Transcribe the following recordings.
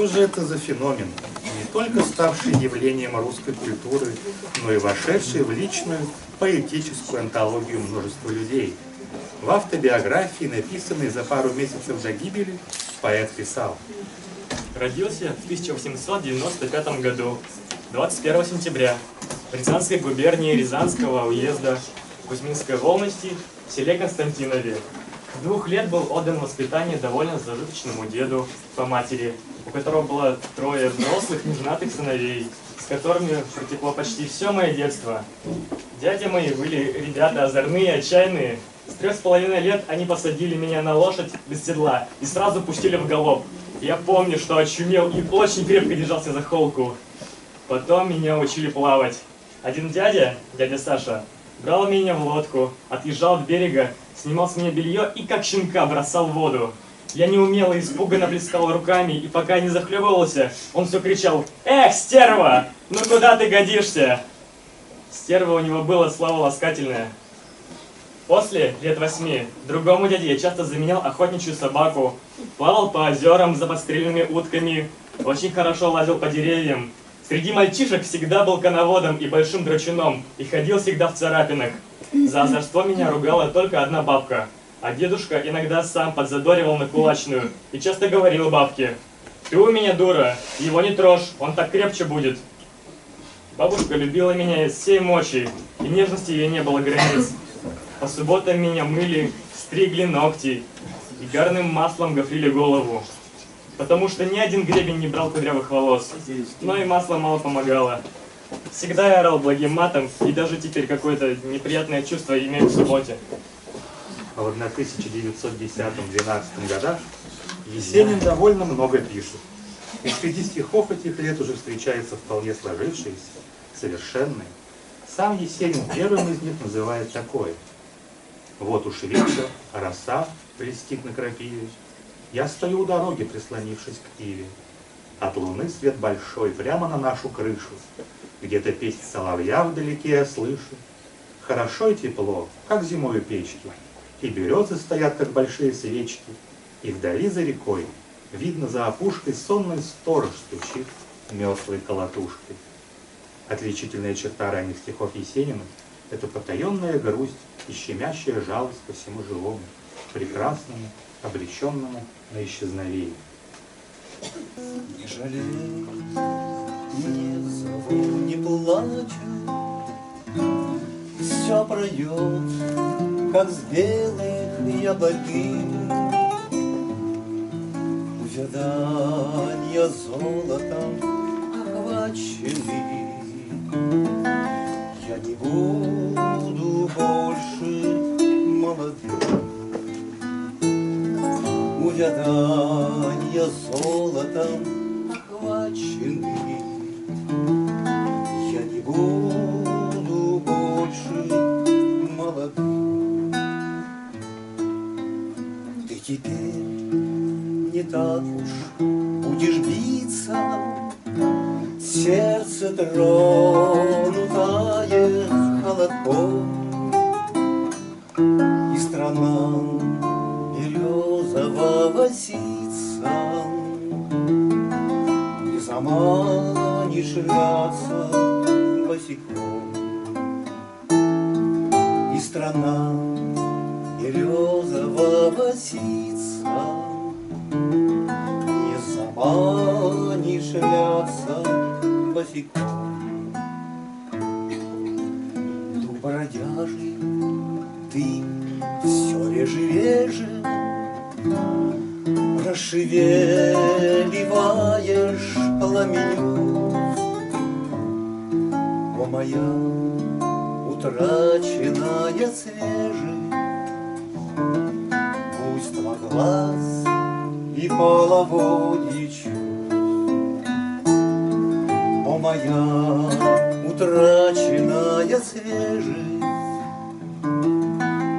же это за феномен, не только ставший явлением русской культуры, но и вошедший в личную поэтическую антологию множества людей? В автобиографии, написанной за пару месяцев до гибели, поэт писал: Родился в 1895 году, 21 сентября, в Рязанской губернии Рязанского уезда Кузьминской волости в селе Константинове. С 2 лет был отдан в воспитание довольно зажиточному деду по матери, у которого было 3 взрослых неженатых сыновей, с которыми протекло почти все мое детство. Дяди мои были ребята озорные, отчаянные. С 3,5 лет они посадили меня на лошадь без седла и сразу пустили в галоп. Я помню, что очумел и очень крепко держался за холку. Потом меня учили плавать. Один дядя Саша, брал меня в лодку, отъезжал от берега, снимал с меня белье и как щенка бросал в воду. Я неумело, испуганно плескал руками, и пока не захлебывался, он все кричал: «Эх, стерва! Ну куда ты годишься?» Стерва у него было слово ласкательное. После, лет 8, другому дяде я часто заменял охотничью собаку, плавал по озерам за подстрелянными утками, очень хорошо лазил по деревьям. Среди мальчишек всегда был коноводом и большим драчуном, и ходил всегда в царапинах. За озорство меня ругала только одна бабка, а дедушка иногда сам подзадоривал на кулачную и часто говорил бабке: «Ты у меня дура, его не трожь, он так крепче будет». Бабушка любила меня из всей мочи, и нежности ей не было границ. По субботам меня мыли, стригли ногти и гарным маслом гофрили голову, потому что ни один гребень не брал кудрявых волос, но и масло мало помогало. Всегда я орал благим матом, и даже теперь какое-то неприятное чувство имею в субботе. А в 1910-12 годах Есенин довольно много пишет. И среди стихов этих лет уже встречаются вполне сложившиеся, совершенные. Сам Есенин первым из них называет такое: «Вот уж вечер, роса блестит на крапиве. Я стою у дороги, прислонившись к иве. От луны свет большой прямо на нашу крышу. Где-то песнь соловья вдалеке я слышу. Хорошо и тепло, как зимой у печки. И березы стоят, как большие свечки. И вдали за рекой видно за опушкой сонный сторож стучит мертвой колотушкой». Отличительная черта ранних стихов Есенина — это потаенная грусть и щемящая жалость ко всему живому, прекрасному, обреченному на исчезновение. Не жалей, не зову, не плачу, все пройдет, как с белых яблоки. Увяданья золотом охвачены. Я не буду больше молодым. Увяданья золотом охвачены. Я не буду больше молодым. Ты теперь не так уж будешь биться, сердце тронутое холодком, и страна березового ситца не заманишь ляться босиком, и страна березового ситца не заманишь ляться босиком. Дух бродяжий, ты все реже расшевеливаешь пламеню. О, моя утраченная свежесть, буйство глаз и половодье чувств. О, моя утраченная свежесть,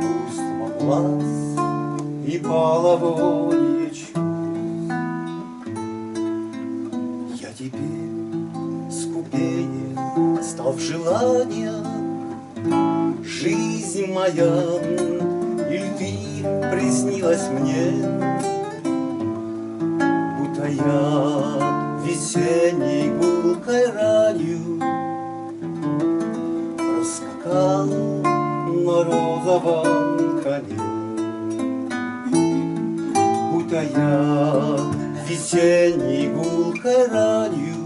буйство глаз и половодье чувств. Я теперь скупее стал в желаниях. Жизнь моя, или ты приснилась мне, будто я весенней гулкой ранью проскакал на розовом коне. Будто я весенней гулкой ранью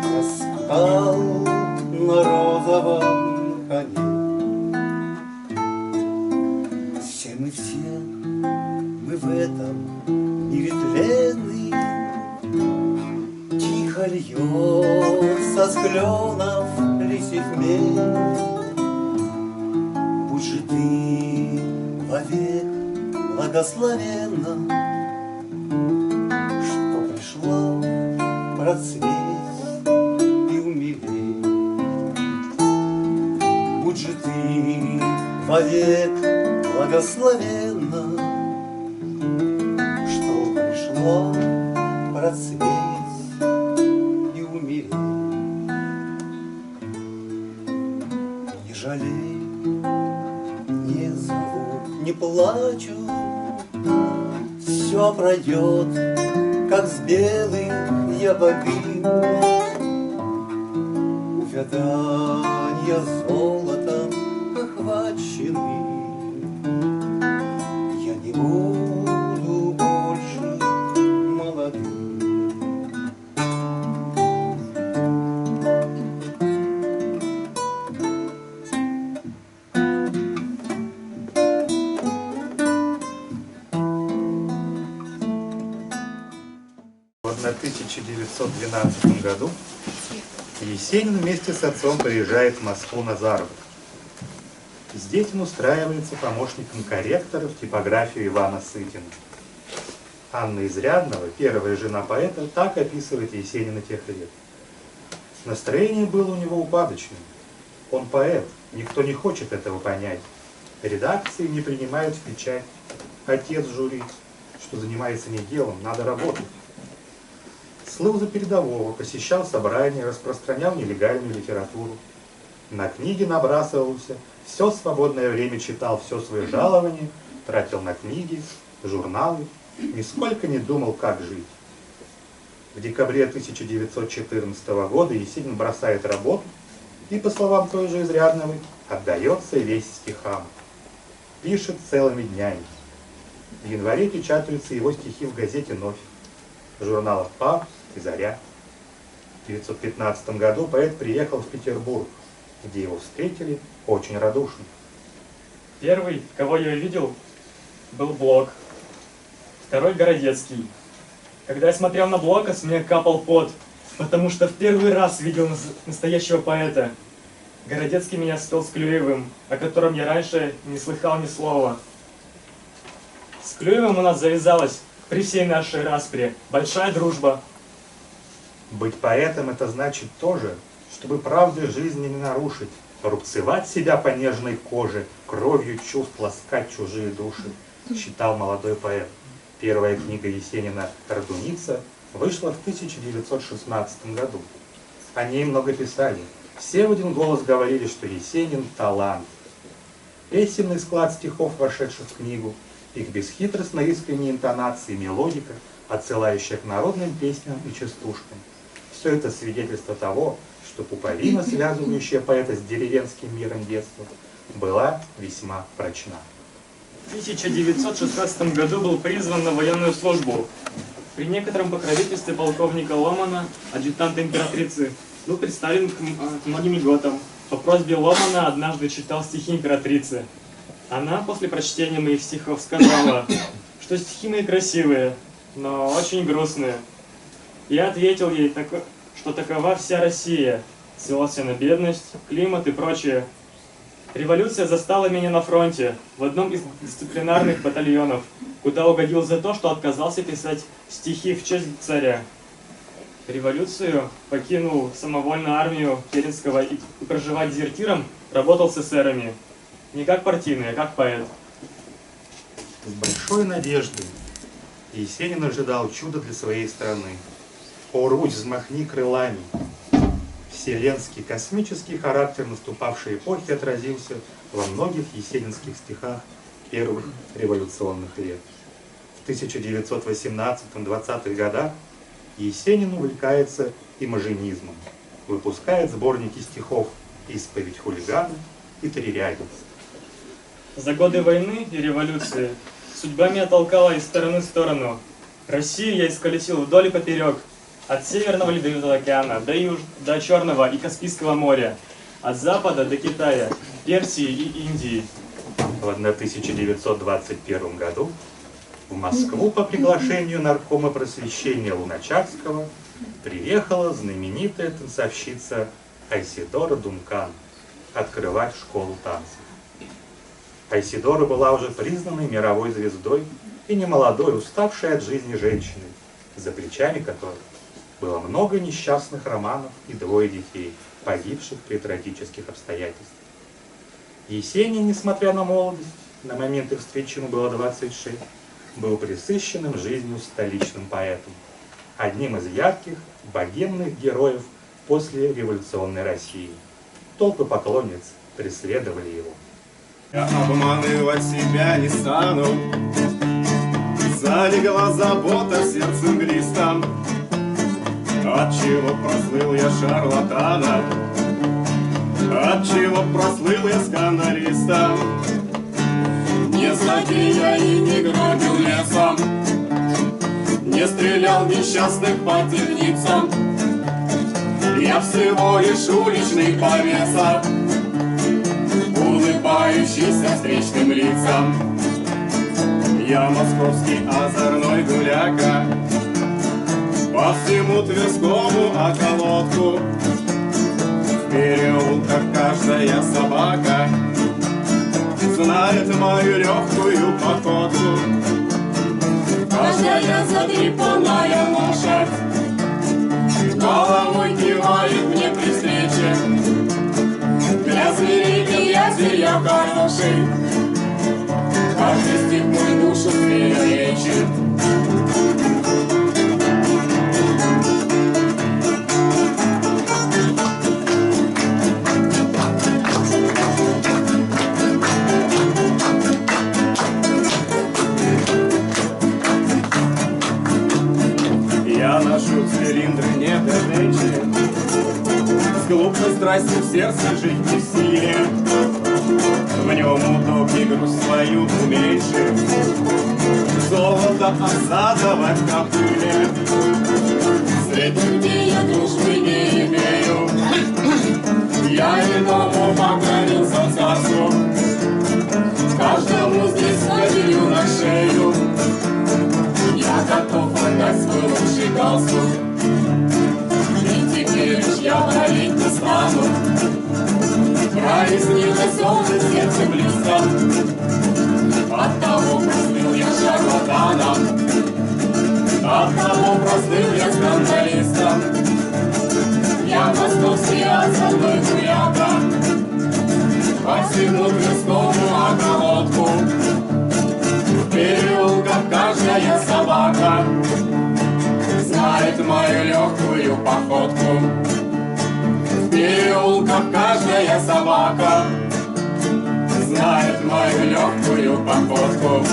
проскакал на розовом коне. Все мы в этом мире тленный, тихо льется с кленов листьев хмель. Будь же ты вовек благословенна, что пришла процветь и умереть. Будь же ты вовек благословенна, что пришла процветь и умереть. Не жалей, не зову, не плачу, все пройдет, как с белых богинь. Увядания золотом охвачены, я не буду больше молодым. В 1912 году Есенин вместе с отцом приезжает в Москву на заработок. Здесь он устраивается помощником корректора в типографию Ивана Сытина. Анна Изрядного, первая жена поэта, так описывает Есенина тех лет. Настроение было у него упадочным. Он поэт, никто не хочет этого понять. Редакции не принимают в печать. Отец журит, что занимается не делом, надо работать. Слыл за передового, посещал собрания, распространял нелегальную литературу. На книги набрасывался, все свободное время читал, все свое жалование тратил на книги, журналы, нисколько не думал, как жить. В декабре 1914 года Есенин бросает работу и, по словам той же Изрядновой, отдается весь стихам. Пишет целыми днями. В январе печатаются его стихи в газете «Новь», в журналах «Парус» и «Заря». В 1915 году поэт приехал в Петербург, где его встретили очень радушно. Первый, кого я увидел, был Блок. Второй — Городецкий. Когда я смотрел на Блока, с меня капал пот, потому что в первый раз видел настоящего поэта. Городецкий меня свел с Клюевым, о котором я раньше не слыхал ни слова. С Клюевым у нас завязалась при всей нашей распре большая дружба. Быть поэтом — это значит тоже, чтобы правды жизни не нарушить, рубцевать себя по нежной коже, кровью чувств ласкать чужие души, считал молодой поэт. Первая книга Есенина «Радуница» вышла в 1916 году. О ней много писали. Все в один голос говорили, что Есенин – талант. Песенный склад стихов, вошедших в книгу, их бесхитростно искренние интонации, мелодика, отсылающая к народным песням и частушкам. Все это свидетельство того, что пуповина, связывающая поэта с деревенским миром детства, была весьма прочна. В 1916 году был призван на военную службу. При некотором покровительстве полковника Ломана, адъютанта императрицы, был представлен к многим льготам. По просьбе Ломана однажды читал стихи императрицы. Она после прочтения моих стихов сказала, что стихи мои красивые, но очень грустные. Я ответил ей, что такова вся Россия, ссылался на бедность, климат и прочее. Революция застала меня на фронте, в одном из дисциплинарных батальонов, куда угодил за то, что отказался писать стихи в честь царя. Революцию покинул самовольно армию Керенского и, проживая дезертиром, работал с эсерами. Не как партийный, а как поэт. С большой надеждой Есенин ожидал чуда для своей страны. «О, Русь, взмахни крылами!» Вселенский, космический характер наступавшей эпохи отразился во многих есенинских стихах первых революционных лет. В 1918-20-х годах Есенин увлекается имажинизмом, выпускает сборники стихов «Исповедь хулигана» и «Тrirягин». За годы войны и революции судьба меня толкала из стороны в сторону. Россию я исколесил вдоль и поперек, от Северного Ледовитого океана до Черного и Каспийского моря, от Запада до Китая, Персии и Индии. В 1921 году в Москву по приглашению наркома просвещения Луначарского приехала знаменитая танцовщица Айседора Дункан открывать школу танцев. Айседора была уже признанной мировой звездой и немолодой, уставшей от жизни женщиной, за плечами которой было много несчастных романов и 2 детей, погибших при трагических обстоятельствах. Есенин, несмотря на молодость, на момент их встречи ему было 26, был пресыщенным жизнью столичным поэтом, одним из ярких, богемных героев после революционной России. Толпы поклонниц преследовали его. Я обманывать себя не стану, залегла забота сердцем глистом, отчего прослыл я шарлатаном, отчего прослыл я скандалистом. Не злодея и не грабил лесом, не стрелял несчастных по темницам. Я всего лишь уличный повеса, улыбающийся встречным лицам. Я московский озорной гуляка, по всему Тверскому околотку. В переулках каждая собака знает мою легкую походку. Каждая затрепанная лошадь головой кивает мне при встрече. Для зверей я зверя хороший, каждый стих мой душу зверя лечит. Я ношу цилиндры не для женщин, с глупой страстью в сердце жить не в силе. В нем удобней грусть свою уменьшив, золото осадовать в копыле. Среди людей я дружбы не имею, я иному покорился царству. Каждому здесь ходил на шею, я готов отдать свой лучший галстук. И теперь уж я бродить не стану, прояснилось солнце сердце близко. Оттого прослыл я шарлатаном, оттого прослыл я скандалистом. Я московский озорной гуляка, по всему Тверскому околотку. В переулках каждая собака знает мою легкую походку. В переулках каждая собака знает мою легкую походку.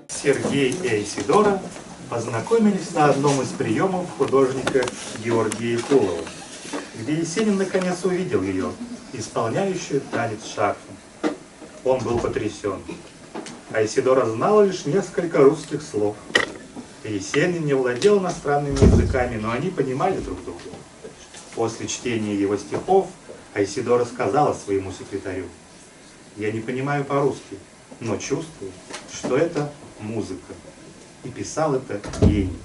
Сергей и Айседора познакомились на одном из приемов художника Георгия Якулова, где Есенин наконец увидел ее, исполняющую танец шарфом. Он был потрясен. Айседора знала лишь несколько русских слов. Есенин не владел иностранными языками, но они понимали друг друга. После чтения его стихов Айседора сказала своему секретарю: «Я не понимаю по-русски, но чувствую, что это музыка». И писал это гений.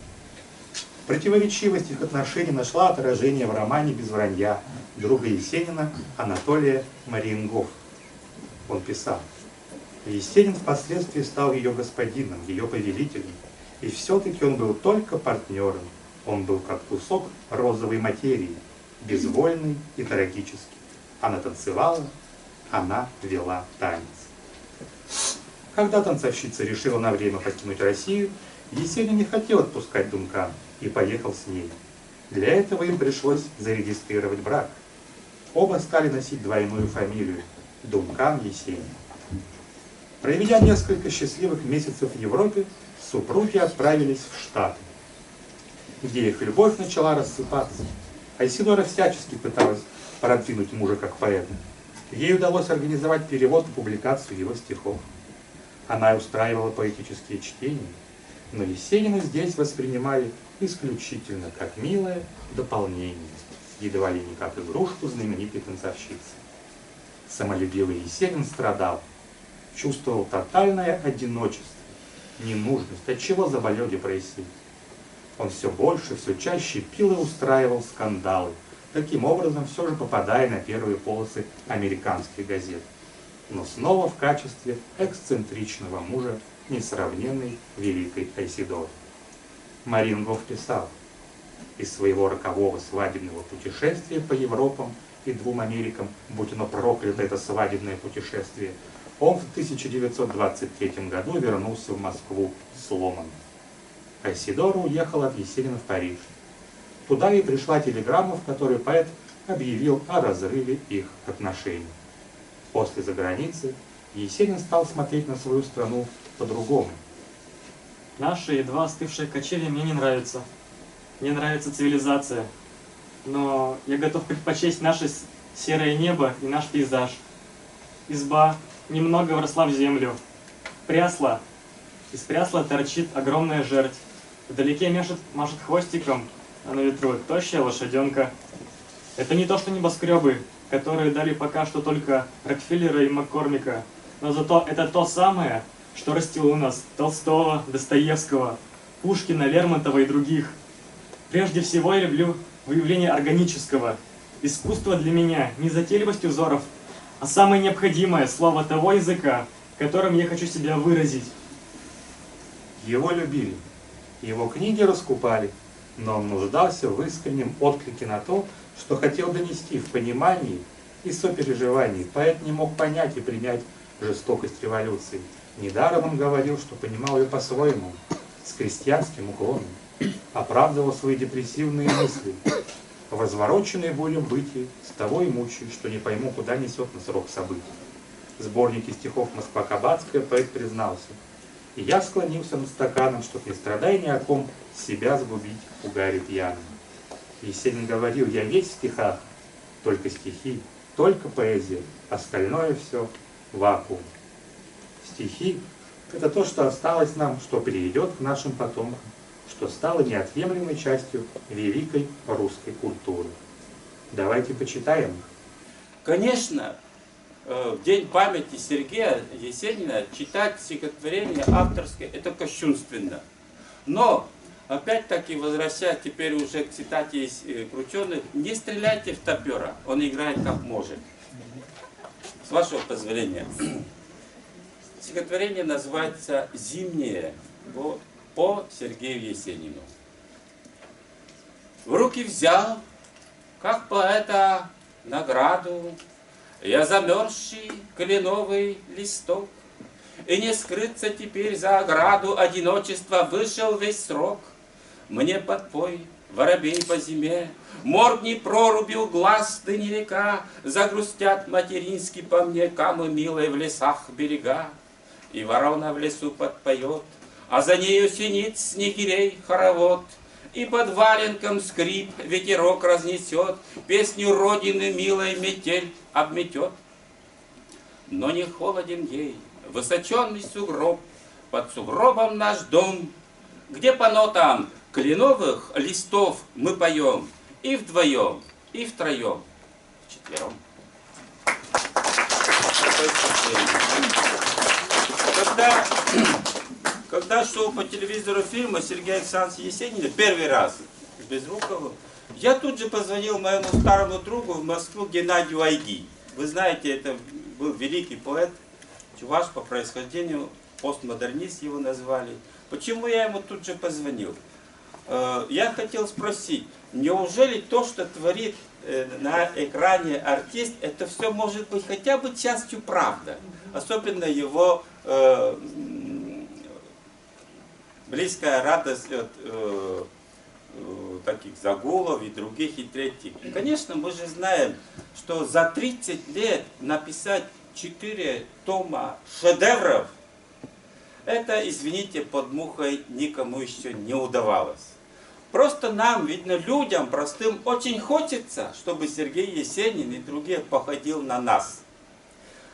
Противоречивость их отношений нашла отражение в романе «Без вранья» друга Есенина Анатолия Мариенгофа. Он писал: «Есенин впоследствии стал ее господином, ее повелителем, и все-таки он был только партнером, он был как кусок розовой материи, безвольный и трагический. Она танцевала, она вела танец». Когда танцовщица решила на время покинуть Россию, Есенин не хотел отпускать Дункан и поехал с ней. Для этого им пришлось зарегистрировать брак. Оба стали носить двойную фамилию – Дункан-Есенин. Проведя несколько счастливых месяцев в Европе, супруги отправились в Штаты. где их любовь начала рассыпаться. Айсидора всячески пыталась продвинуть мужа как поэта. Ей удалось организовать перевод и публикацию его стихов. Она устраивала поэтические чтения, но Есенина здесь воспринимали исключительно как милое дополнение, едва ли не как игрушку знаменитой танцовщицы. Самолюбивый Есенин страдал, чувствовал тотальное одиночество, ненужность, отчего заболел депрессией. Он все больше, все чаще пил и устраивал скандалы, таким образом все же попадая на первые полосы американских газет, но снова в качестве эксцентричного мужа несравненной великой Айсидоры. Марингов писал: из своего рокового свадебного путешествия по Европам и двум Америкам, будь оно проклято это свадебное путешествие, он в 1923 году вернулся в Москву сломанным. Айсидора уехала от Есенина в Париж. Туда ей пришла телеграмма, в которой поэт объявил о разрыве их отношений. После заграницы Есенин стал смотреть на свою страну по-другому. Наши едва остывшие качели мне не нравятся. Мне нравится цивилизация. Но я готов предпочесть наше серое небо и наш пейзаж. Изба немного вросла в землю. Прясло. Из прясла торчит огромная жердь. Вдалеке машет хвостиком, а на ветру тощая лошаденка. Это не то, что небоскребы, которые дали пока что только Рокфеллера и Маккормика, но зато это то самое, что растило у нас Толстого, Достоевского, Пушкина, Лермонтова и других. Прежде всего я люблю выявление органического. Искусство для меня не затейливость узоров, а самое необходимое слово того языка, которым я хочу себя выразить. Его любили, его книги раскупали, но он нуждался в искреннем отклике на то, что хотел донести в понимании и сопереживании. Поэт не мог понять и принять жестокость революции. Недаром он говорил, что понимал ее по-своему, с крестьянским уклоном, оправдывал свои депрессивные мысли. Возвороченный болью бытие, с того и мучаюсь, что не пойму, куда несет нас рок событий. В сборнике стихов «Москва Кабацкая» поэт признался: и я склонился над стаканом, чтоб, не страдая ни о ком, себя сгубить угаре пьяным. Есенин говорил: я весь в стихах, только стихи, только поэзия, остальное все вакуум. Стихи — это то, что осталось нам, что перейдет к нашим потомкам, что стало неотъемлемой частью великой русской культуры. Давайте почитаем их. Конечно, в день памяти Сергея Есенина читать стихотворение авторское — это кощунственно. Но, опять-таки, возвращаясь теперь уже к цитате из Крученых, не стреляйте в топера, он играет как может. С вашего позволения. Стихотворение называется «Зимнее» по Сергею Есенину. В руки взял, как поэта, награду, я замерзший кленовый листок, и не скрыться теперь за ограду одиночества вышел весь срок. Мне подпой, воробей по зиме, моргни прорубью глаз, ты не река, загрустят матерински по мне камы милые в лесах берега. И ворона в лесу подпоет, а за нею синит снегирей хоровод. И под валенком скрип ветерок разнесет, песню родины милой метель обметет. Но не холоден ей высоченный сугроб, под сугробом наш дом, где по нотам кленовых листов мы поем и вдвоем, и втроем, вчетвером. Когда шел по телевизору фильма Сергея Александровича Есенина первый раз с Безруковым, я тут же позвонил моему старому другу в Москву Геннадию Айги. Вы знаете, это был великий поэт, чуваш по происхождению, постмодернист его назвали. Почему я ему тут же позвонил? Я хотел спросить, неужели то, что творит на экране артист, это все может быть хотя бы частью правды? Особенно его близкая радость от таких загулов и других, и третьих. Конечно, мы же знаем, что за 30 лет написать 4 тома шедевров, это, извините, под мухой никому еще не удавалось. Просто нам, видно, людям простым очень хочется, чтобы Сергей Есенин и другие походил на нас.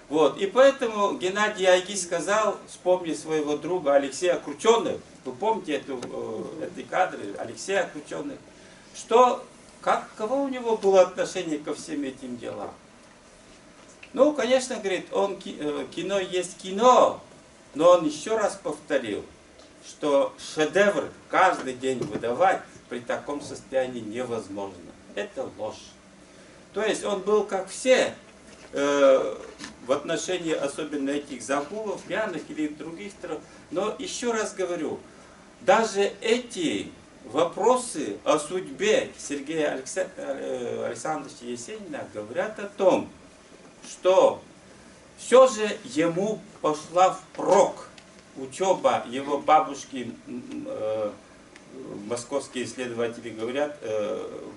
Вот. И поэтому Геннадий Айгиз сказал, вспомни своего друга Алексея Крученых, вы помните эти кадры Алексея Крученых, что, каково у него было отношение ко всем этим делам? Ну, конечно, говорит, кино есть кино, но он еще раз повторил, что шедевр каждый день выдавать при таком состоянии невозможно. Это ложь. То есть он был как все в отношении особенно этих загулов, пьяных или других. Но еще раз говорю, даже эти вопросы о судьбе Сергея Александровича Есенина говорят о том, что все же ему пошла впрок учеба его бабушки, московские исследователи говорят,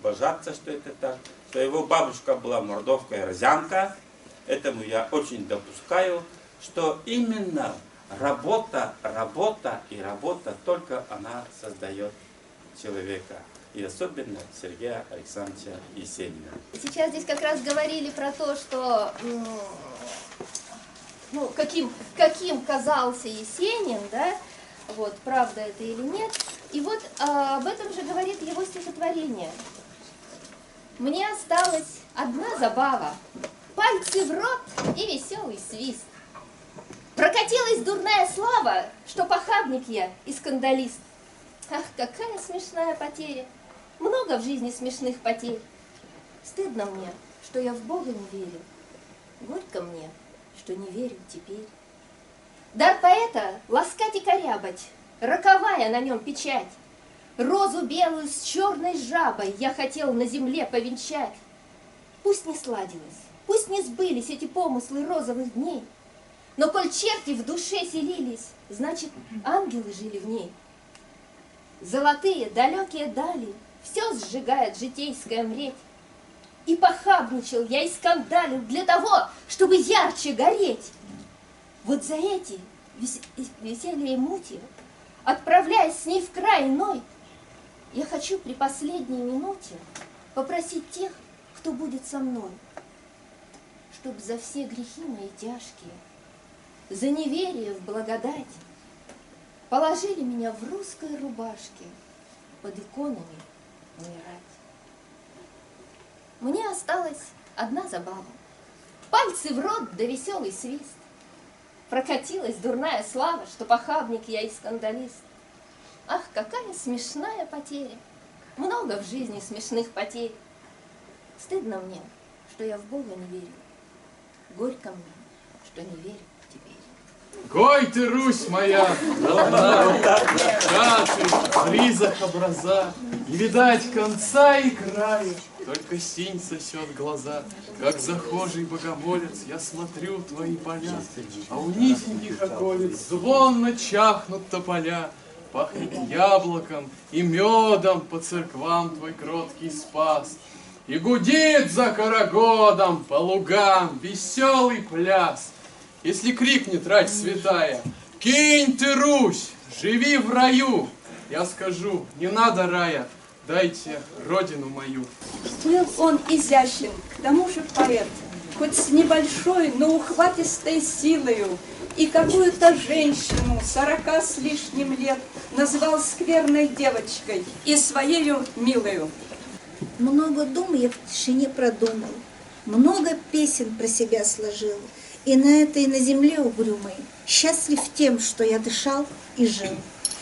божатся, что это так, что его бабушка была мордовка и розянка. Этому я очень допускаю, что именно работа, только она создает человека. И особенно Сергея Александровича Есенина. Сейчас здесь как раз говорили про то, что ну, каким казался Есенин, да, вот, правда это или нет. И вот об этом же говорит его стихотворение. «Мне осталась одна забава, пальцы в рот и веселый свист. Прокатилась дурная слава, что похабник я и скандалист. Ах, какая смешная потеря! Много в жизни смешных потерь. Стыдно мне, что я в Бога не верю. Горько мне, что не верю теперь. Дар поэта ласкать и корябать, роковая на нем печать. Розу белую с черной жабой я хотел на земле повенчать. Пусть не сладилось, пусть не сбылись эти помыслы розовых дней, но коль черти в душе селились, значит, ангелы жили в ней. Золотые далекие дали все сжигает житейская мреть. И похабничал я и скандалил для того, чтобы ярче гореть. Вот за эти веселье и мути, отправляясь с ней в край иной, я хочу при последней минуте попросить тех, кто будет со мной, чтоб за все грехи мои тяжкие, за неверие в благодать, положили меня в русской рубашке под иконами умирать. Мне осталась одна забава, пальцы в рот да веселый свист. Прокатилась дурная слава, что похабник я и скандалист. Ах, какая смешная потеря! Много в жизни смешных потерь. Стыдно мне, что я в Бога не верю. Горько мне, что не верю теперь. Гой ты, Русь моя, долна, шаты, близок образа, не видать конца и края, только синь сосет глаза. Как захожий богомолец, я смотрю твои поля, а у низеньких околиц звонно чахнут тополя. Пахнет яблоком и медом по церквам твой кроткий спас. И гудит за карагодом по лугам веселый пляс. Если крикнет рать святая: «Кинь ты, Русь, живи в раю!» Я скажу: не надо рая, дайте родину мою. Был он изящен, к тому же поэт, хоть с небольшой, но ухватистой силою, и какую-то женщину 40 с лишним лет назвал скверной девочкой и своею милою. Много дум я в тишине продумал, много песен про себя сложил, и на этой на земле угрюмой счастлив тем, что я дышал и жил.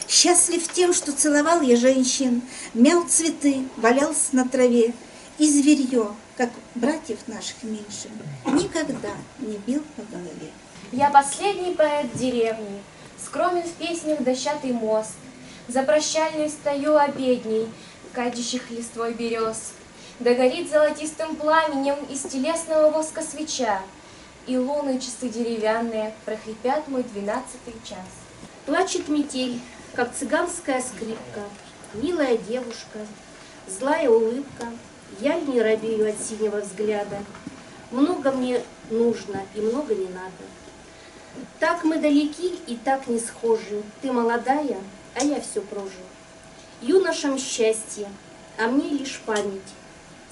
Счастлив тем, что целовал я женщин, мял цветы, валялся на траве, и зверье, как братьев наших меньших, никогда не бил по голове. Я последний поэт деревни, скромен в песнях дощатый мост, за прощальной стою обедней, кадящих листвой берез. Да горит золотистым пламенем из телесного воска свеча, и луны часы деревянные прохрипят мой 12-й час. Плачет метель, как цыганская скрипка, милая девушка, злая улыбка, я не робею от синего взгляда. Много мне нужно и много не надо. Так мы далеки и так не схожи, ты молодая, а я все прожил. Юношам счастье, а мне лишь память,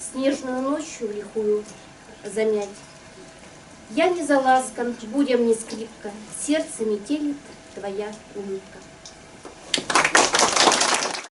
снежную ночью лихую замять. Я не заласкан, будем не скрипка, сердце метелит твоя улыбка.